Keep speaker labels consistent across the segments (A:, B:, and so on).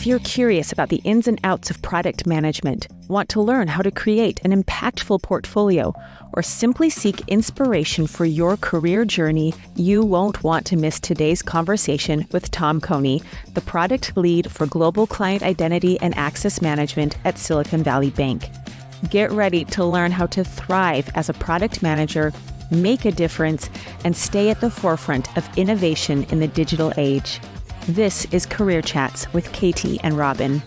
A: If you're curious about the ins and outs of product management, want to learn how to create an impactful portfolio, or simply seek inspiration for your career journey, you won't want to miss today's conversation with Tom Konie, the product lead for global client identity and access management at Silicon Valley Bank. Get ready to learn how to thrive as a product manager, make a difference, and stay at the forefront of innovation in the digital age. This is Career Chats with Katie and Robin.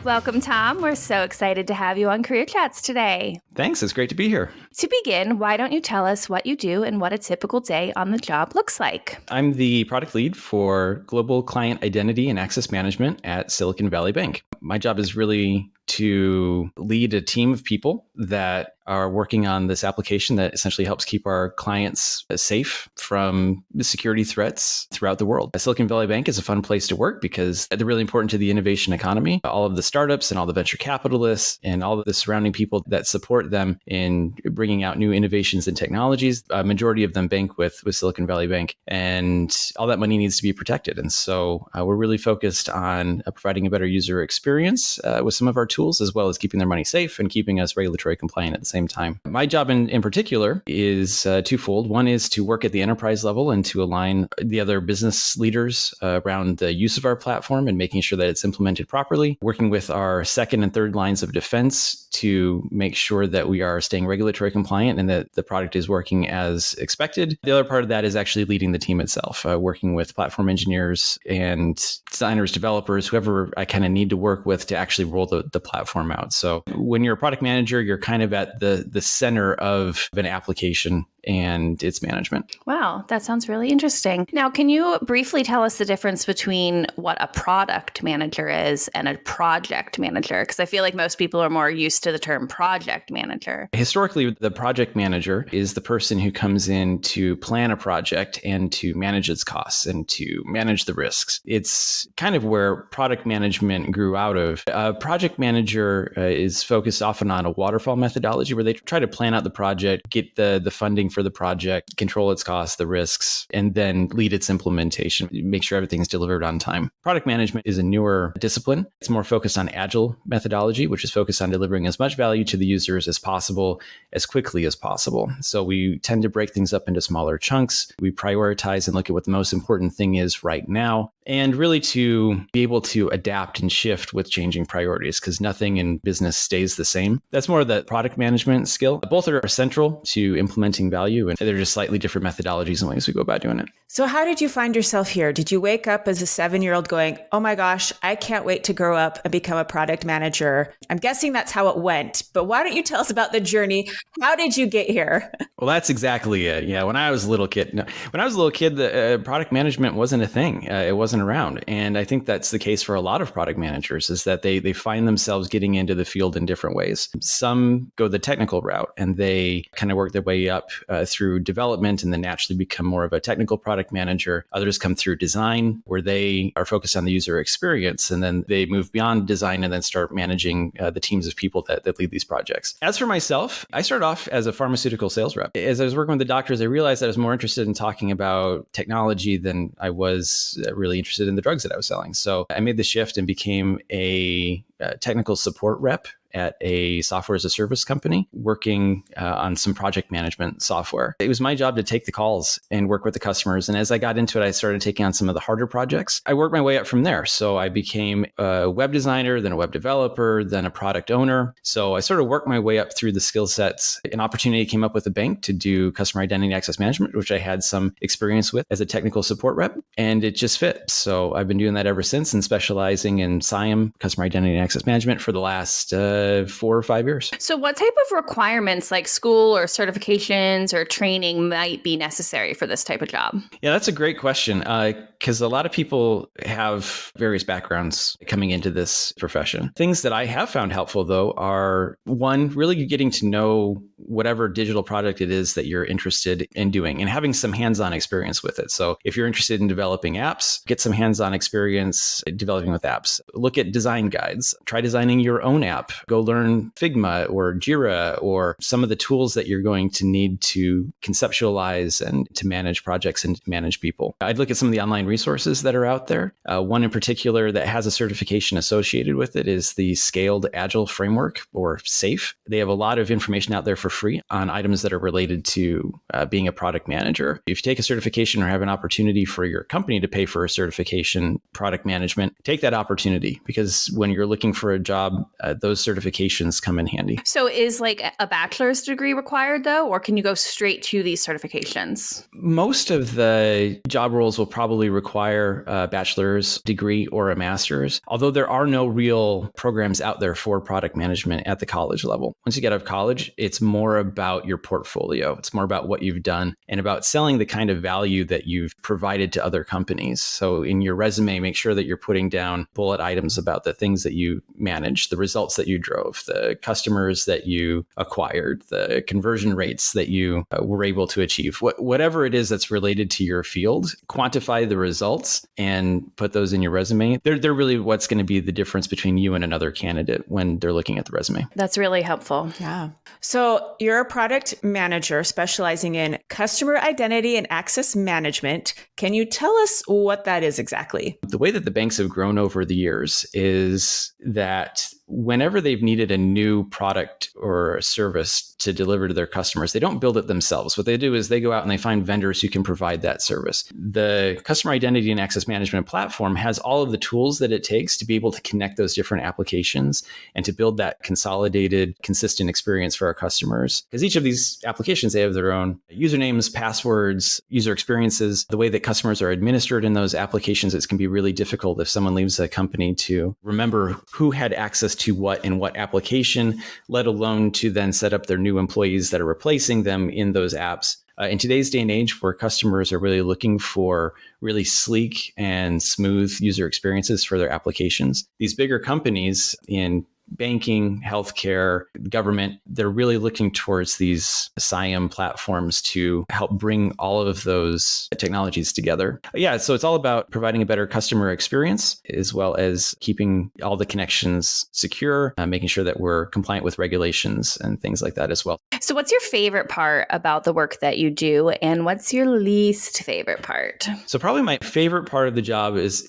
B: Welcome, Tom. We're so excited to have you on Career Chats today.
C: Thanks. It's great to be here.
B: To begin, why don't you tell us what you do and what a typical day on the job looks like?
C: I'm the product lead for global client identity and access management at Silicon Valley Bank. My job is really to lead a team of people that are working on this application that essentially helps keep our clients safe from security threats throughout the world. Silicon Valley Bank is a fun place to work because they're really important to the innovation economy. All of the startups and all the venture capitalists and all of the surrounding people that support them in bringing out new innovations and technologies, a majority of them bank with Silicon Valley Bank, and all that money needs to be protected. And so we're really focused on providing a better user experience with some of our tools, as well as keeping their money safe and keeping us regulatory compliant at the same time. My job in particular is twofold. One is to work at the enterprise level and to align the other business leaders around the use of our platform and making sure that it's implemented properly, working with our second and third lines of defense to make sure that we are staying regulatory compliant and that the product is working as expected. The other part of that is actually leading the team itself, working with platform engineers and designers, developers, whoever I kind of need to work with to actually roll the platform out. So when you're a product manager, you're kind of at the center of an application and its management.
B: Wow, that sounds really interesting. Now, can you briefly tell us the difference between what a product manager is and a project manager? Because I feel like most people are more used to the term project manager.
C: Historically, the project manager is the person who comes in to plan a project and to manage its costs and to manage the risks. It's kind of where product management grew out of. A project manager is focused often on a waterfall methodology where they try to plan out the project, get the funding for the project, control its costs, the risks, and then lead its implementation, make sure everything's delivered on time. Product management is a newer discipline. It's more focused on agile methodology, which is focused on delivering as much value to the users as possible, as quickly as possible. So we tend to break things up into smaller chunks. We prioritize and look at what the most important thing is right now, and really to be able to adapt and shift with changing priorities, because nothing in business stays the same. That's more of the product management skill. Both are central to implementing value, and they're just slightly different methodologies and ways we go about doing it.
A: So how did you find yourself here? Did you wake up as a 7-year-old going, oh my gosh, I can't wait to grow up and become a product manager? I'm guessing that's how it went, but why don't you tell us about the journey? How did you get here?
C: Well, that's exactly it. Yeah, when I was a little kid, the product management wasn't a thing. It wasn't around. And I think that's the case for a lot of product managers, is that they find themselves getting into the field in different ways. Some go the technical route and they kind of work their way up through development and then naturally become more of a technical product manager. Others come through design, where they are focused on the user experience, and then they move beyond design and then start managing the teams of people that lead these projects. As for myself, I started off as a pharmaceutical sales rep. As I was working with the doctors, I realized that I was more interested in talking about technology than I was really interested in the drugs that I was selling. So I made the shift and became a technical support rep at a software as a service company working on some project management software. It was my job to take the calls and work with the customers. And as I got into it, I started taking on some of the harder projects. I worked my way up from there. So I became a web designer, then a web developer, then a product owner. So I sort of worked my way up through the skill sets. An opportunity came up with the bank to do customer identity access management, which I had some experience with as a technical support rep, and it just fit. So I've been doing that ever since and specializing in CIAM, customer identity and access management, for the last 4 or 5 years.
B: So what type of requirements like school or certifications or training might be necessary for this type of job?
C: Yeah, that's a great question, because a lot of people have various backgrounds coming into this profession. Things that I have found helpful, though, are one, really getting to know whatever digital product it is that you're interested in doing and having some hands-on experience with it. So if you're interested in developing apps, get some hands-on experience developing with apps. Look at design guides. Try designing your own app. go learn Figma or Jira or some of the tools that you're going to need to conceptualize and to manage projects and to manage people. I'd look at some of the online resources that are out there. One in particular that has a certification associated with it is the Scaled Agile Framework, or SAFe. They have a lot of information out there for free on items that are related to being a product manager. If you take a certification or have an opportunity for your company to pay for a certification, product management, take that opportunity, because when you're looking for a job, those certifications come in handy.
B: So is like a bachelor's degree required though, or can you go straight to these certifications?
C: Most of the job roles will probably require a bachelor's degree or a master's, although there are no real programs out there for product management at the college level. Once you get out of college, it's more about your portfolio. It's more about what you've done and about selling the kind of value that you've provided to other companies. So in your resume, make sure that you're putting down bullet items about the things that you managed, the results that you drove, the customers that you acquired, the conversion rates that you were able to achieve. Whatever it is that's related to your field, quantify the results and put those in your resume. They're really what's going to be the difference between you and another candidate when they're looking at the resume.
B: That's really helpful.
A: Yeah. So you're a product manager specializing in customer identity and access management. Can you tell us what that is exactly?
C: The way that the banks have grown over the years is that whenever they've needed a new product or a service to deliver to their customers, they don't build it themselves. What they do is they go out and they find vendors who can provide that service. The customer identity and access management platform has all of the tools that it takes to be able to connect those different applications and to build that consolidated, consistent experience for our customers. Because each of these applications, they have their own usernames, passwords, user experiences. The way that customers are administered in those applications, it can be really difficult if someone leaves a company to remember who had access to what in what application, let alone to then set up their new employees that are replacing them in those apps. In today's day and age, where customers are really looking for really sleek and smooth user experiences for their applications, these bigger companies in banking, healthcare, government, they're really looking towards these SIAM platforms to help bring all of those technologies together. Yeah, so it's all about providing a better customer experience, as well as keeping all the connections secure, making sure that we're compliant with regulations and things like that as well.
B: So what's your favorite part about the work that you do, and what's your least favorite part?
C: So probably my favorite part of the job is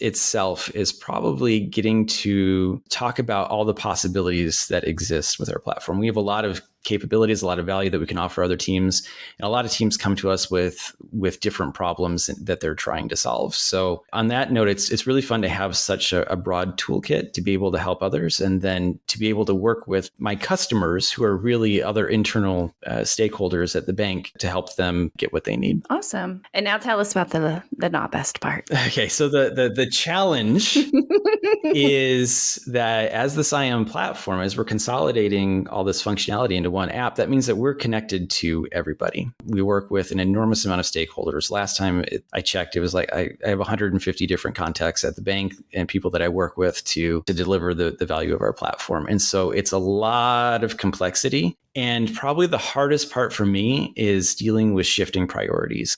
C: probably getting to talk about all the possibilities that exist with our platform. We have a lot of capabilities, a lot of value that we can offer other teams. And a lot of teams come to us with different problems that they're trying to solve. So on that note, it's really fun to have such a broad toolkit to be able to help others, and then to be able to work with my customers, who are really other internal stakeholders at the bank, to help them get what they need.
B: Awesome. And now tell us about the not best part.
C: Okay, so the challenge is that as the SIAM platform, as we're consolidating all this functionality into one app, that means that we're connected to everybody. We work with an enormous amount of stakeholders. Last time I checked, it was like I have 150 different contacts at the bank and people that I work with to deliver the value of our platform. And so it's a lot of complexity. And probably the hardest part for me is dealing with shifting priorities.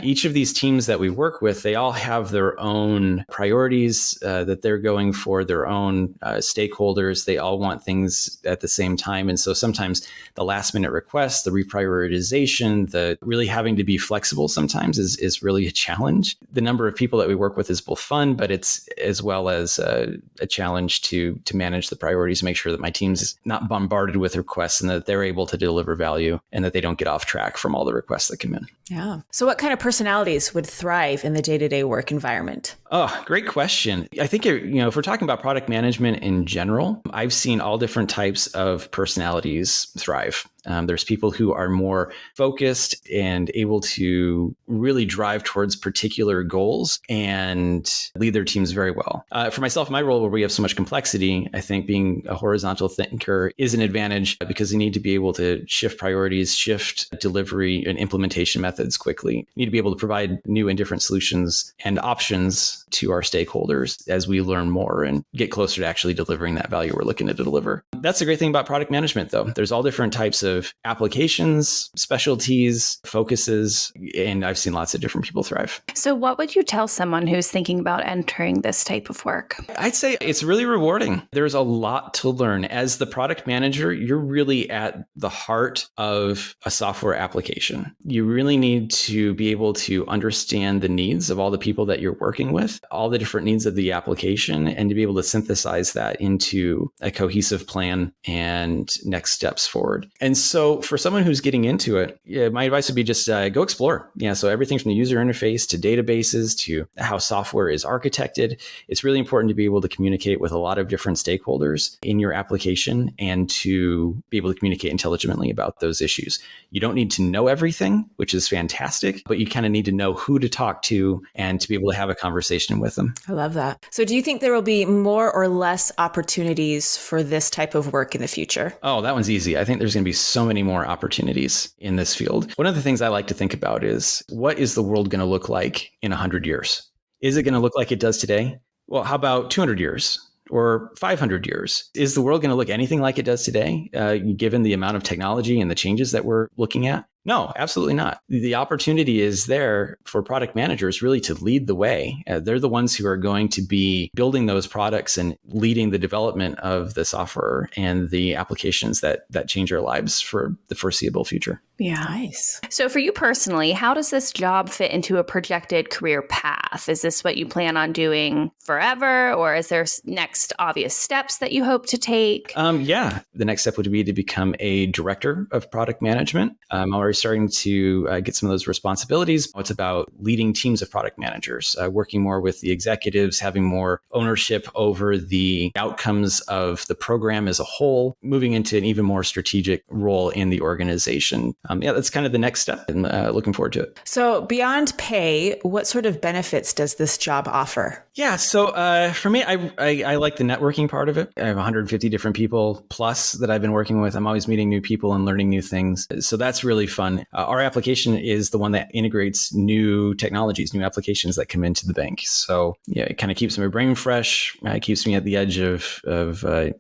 C: Each of these teams that we work with, they all have their own priorities that they're going for, their own stakeholders. They all want things at the same time. And so sometimes the last minute requests, the reprioritization, the really having to be flexible sometimes is really a challenge. The number of people that we work with is both fun, but it's as well as a challenge to manage the priorities, make sure that my team's not bombarded with requests and that they're able to deliver value and that they don't get off track from all the requests that come in.
A: Yeah. So what kind of personalities would thrive in the day-to-day work environment?
C: Oh, great question. I think, if we're talking about product management in general, I've seen all different types of personalities thrive. There's people who are more focused and able to really drive towards particular goals and lead their teams very well. For myself, my role where we have so much complexity, I think being a horizontal thinker is an advantage because you need to be able to shift priorities, shift delivery and implementation methods quickly. You need to be able to provide new and different solutions and options to our stakeholders as we learn more and get closer to actually delivering that value we're looking to deliver. That's the great thing about product management, though. There's all different types of applications, specialties, focuses, and I've seen lots of different people thrive.
B: So what would you tell someone who's thinking about entering this type of work?
C: I'd say it's really rewarding. There's a lot to learn. As the product manager, you're really at the heart of a software application. You really need to be able to understand the needs of all the people that you're working with, all the different needs of the application, and to be able to synthesize that into a cohesive plan and next steps forward. And so for someone who's getting into it, my advice would be just go explore. So everything from the user interface to databases to how software is architected. It's really important to be able to communicate with a lot of different stakeholders in your application and to be able to communicate intelligently about those issues. You don't need to know everything, which is fantastic, but you kind of need to know who to talk to and to be able to have a conversation with them.
A: I love that. So do you think there will be more or less opportunities for this type of work in the future?
C: Oh, that one's easy. I think there's going to be so many more opportunities in this field. One of the things I like to think about is, what is the world going to look like in 100 years? Is it going to look like it does today? Well, how about 200 years or 500 years? Is the world going to look anything like it does today, given the amount of technology and the changes that we're looking at? No, absolutely not. The opportunity is there for product managers really to lead the way. They're the ones who are going to be building those products and leading the development of the software and the applications that change our lives for the foreseeable future.
B: Yeah. Nice. So for you personally, how does this job fit into a projected career path? Is this what you plan on doing forever, or is there next obvious steps that you hope to take?
C: Yeah. The next step would be to become a director of product management. I'm already starting to get some of those responsibilities. It's about leading teams of product managers, working more with the executives, having more ownership over the outcomes of the program as a whole, moving into an even more strategic role in the organization. That's kind of the next step, and looking forward to it.
A: So beyond pay, what sort of benefits does this job offer?
C: Yeah. So for me, I like the networking part of it. I have 150 different people plus that I've been working with. I'm always meeting new people and learning new things. So that's really fun. Our application is the one that integrates new technologies, new applications that come into the bank. So yeah, it kind of keeps my brain fresh. It keeps me at the edge of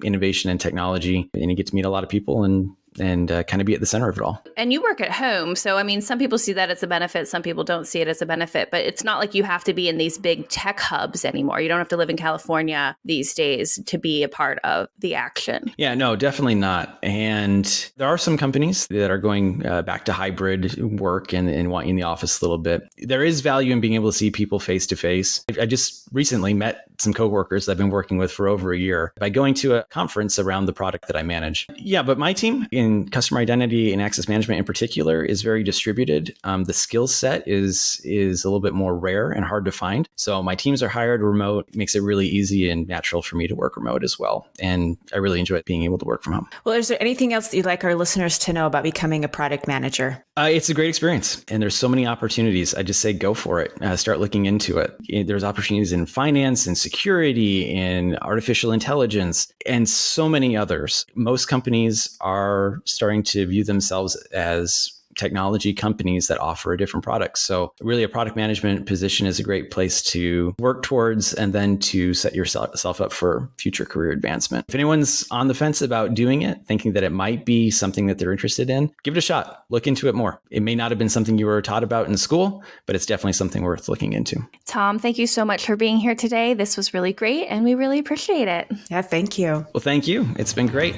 C: innovation and technology. And you get to meet a lot of people and kind of be at the center of it all.
B: And you work at home. So, I mean, some people see that as a benefit. Some people don't see it as a benefit, but it's not like you have to be in these big tech hubs anymore. You don't have to live in California these days to be a part of the action.
C: Yeah, no, definitely not. And there are some companies that are going back to hybrid work and want you in the office a little bit. There is value in being able to see people face to face. I just recently met some coworkers that I've been working with for over a year by going to a conference around the product that I manage. Yeah, but my team in customer identity and access management in particular is very distributed. The skill set is a little bit more rare and hard to find. So my teams are hired remote, makes it really easy and natural for me to work remote as well. And I really enjoy being able to work from home.
A: Well, is there anything else that you'd like our listeners to know about becoming a product manager?
C: It's a great experience, and there's so many opportunities. I just say go for it. Start looking into it. There's opportunities in finance and security, in artificial intelligence, and so many others. Most companies are starting to view themselves as technology companies that offer a different product. So really a product management position is a great place to work towards and then to set yourself up for future career advancement. If anyone's on the fence about doing it, thinking that it might be something that they're interested in, give it a shot. Look into it more. It may not have been something you were taught about in school, but it's definitely something worth looking into. Tom,
B: thank you so much for being here today. This was really great, and we really appreciate it.
A: Yeah, thank you.
C: Well, thank you. It's been great.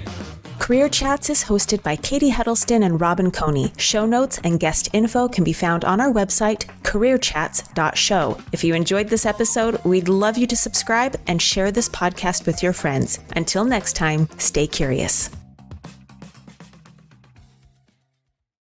A: Career Chats is hosted by Katie Huddleston and Robin Konie. Show notes and guest info can be found on our website, careerchats.show. If you enjoyed this episode, we'd love you to subscribe and share this podcast with your friends. Until next time, stay curious.